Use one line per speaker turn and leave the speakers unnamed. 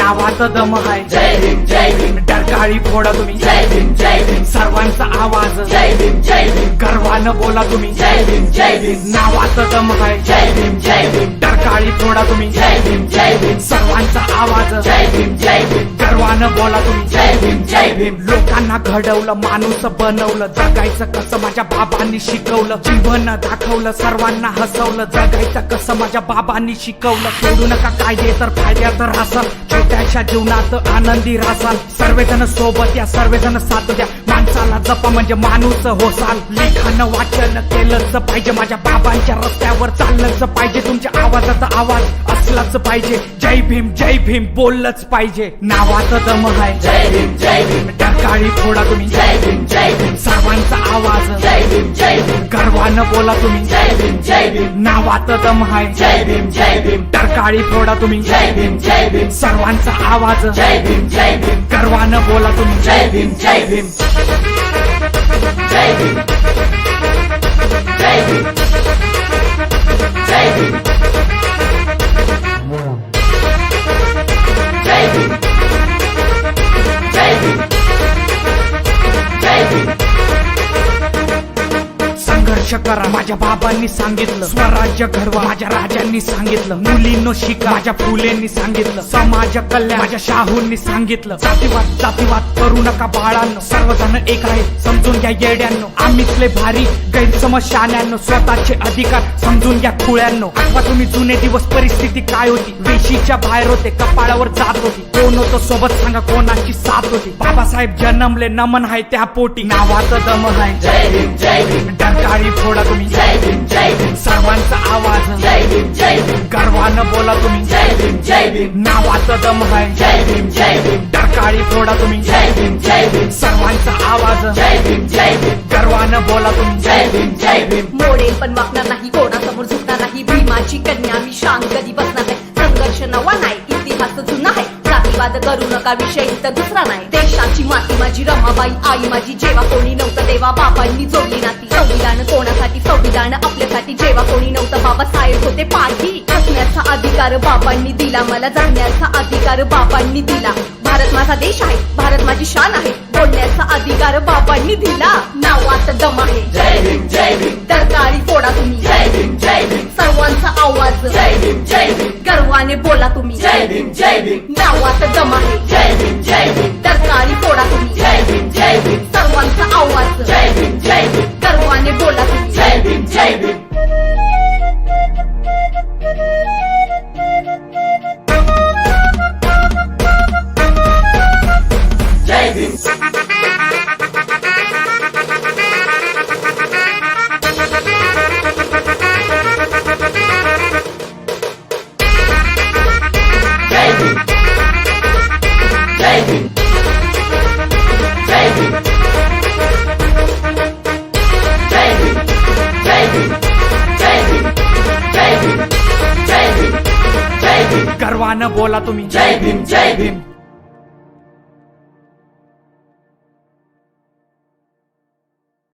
नावात दम हाय,
जय भीम जय भीम,
डरकाळी फोडा तुम्ही,
जय भीम जय भीम,
सर्वांचा आवाज,
जय भीम जय भीम,
गर्वानं बोला तुम्ही,
जय भीम जय भीम,
नावात दम हाय,
जय भीम जय भीम,
डरकाळी फोडा तुम्ही,
जय भीम जय भीम,
सर्वांचा आवाज,
जय भीम जय भीम,
गर्वानं बोला तुम्ही,
जय भीम जय भीम,
लोकांना घडवलं, माणूस बनवलं, जगायचं कसं माझ्या बाबांनी शिकवलं, जीवन दाखवलं, सर्वांना हसवलं, जगायचं कसं माझ्या बाबांनी शिकवलं. सोडू नका कायदे तर फायद्यात रासाल, छोट्याशा जीवनात आनंदी रासाल, सर्वजण सोबत या, सर्वजण साथ द्या, माणसाला जपा म्हणजे माणूस होसाल. लिखाण वाचन केलंच पाहिजे, माझ्या बाबांच्या रस्त्यावर चाललंच पाहिजे, तुमच्या आवाजाचा आवाज असलाच पाहिजे, जय भीम बोललंच पाहिजे. नावात दम हाय,
जय भीम जय भीम,
डरकाळी फोडा तुम्ही,
जय भीम जय भीम,
सर्वांचा आवाज,
जय भीम जय भीम,
गर्वानं बोला तुम्ही,
जय भीम जय भीम,
नावात दम हाय,
जय भीम जय भीम,
डरकाळी फोडा तुम्ही,
जय भीम जय भीम,
सर्वांचा आवाज,
जय भीम जय भीम,
गर्वानं बोला तुम्ही,
जय भीम जय भीम, जय भीम, जय भीम, जय भीम, जय भीम, जय भीम, जय भीम.
संघर्ष करा माझ्या बाबांनी सांगितलं, स्वराज्य घडवा माझ्या राजांनी सांगितलं, मुलींनो शिका माझ्या फुलेंनी सांगितलं, समाज कल्याण माझ्या शाहूंनी सांगितलं. जातीवाद करू नका बाळांनो, सर्वजण एक आहे समजून घ्या येड्यांनो, आम्हीच लय भारी गैरसमज शाण्यांनो, स्वतःचे अधिकार समजून घ्या खुळ्यांनो. आठवा तुम्ही जुने दिवस, परिस्थिती काय होती, वेशीच्या बाहेर होते, कपाळावर जात होती, कोण होतं सोबत सांगा, कोणाची साथ होती, बाबासाहेब जन्मले नमन आहे त्या पोटी, नावात दम आहे,
जय भीम जय भीम,
डरकाळी फोडा तुम्ही,
जय भीम जय भीम,
सर्वांचा आवाज,
जय भीम जय भीम,
गर्वानं बोला तुम्ही,
जय भीम जय भीम,
नावात दम आहे,
जय भीम जय भीम,
डरकाळी फोडा तुम्ही,
जय भीम जय भीम,
सर्वांचा आवाज,
जय भीम जय भीम,
गर्वानं बोला तुम्ही,
जय भीम जय भीम.
मोडेल पण वागणार नाही, कोणासमोर झुकणार नाही, भीमाची कन्या मी शांत कधी बसणार नाही, संघर्ष नवा नाही, इतिहास जुना आहे, जातीवाद करू नका, विषय तर दुसरा नाही, देशाची माती माझी रमाबाई आई माझी, जेव्हा कोणी नव्हतं तेव्हा बाबांनी जोडली नाती, संविधान कोणासाठी, संविधान आपल्यासाठी, जेव्हा कोणी नव्हतं बाबासाहेब होते पाठी, असण्याचा अधिकार बाबांनी दिला मला, जगण्याचा अधिकार बाबांनी दिला, भारत माझा देश आहे, भारत माझी शान आहे, बोलण्याचा अधिकार बाबांनी दिला, नावात दम आहे,
जय भीम जय भीम,
डरकाळी फोडा तुम्ही,
जय भीम जय भीम,
सर्वांचा आवाज,
जय भीम जय भीम,
गर्वाने बोला तुम्ही,
जय भीम जय भीम,
नावात दम आहे,
जय भीम जय भीम,
डरकाळी फोडा तुम्ही,
जय भीम जय भीम,
सर्वांचा आवाज,
जय भीम जय भीम,
गर्वाने बोला तुम्ही,
जय भीम जय भीम. जय भीम, जय भीम, जय भीम, जय भीम, जय भीम, जय भीम, जय भीम, जय भीम, जय भीम, जय भीम,
गर्वानं बोला तुम्ही,
जय भीम जय भीम.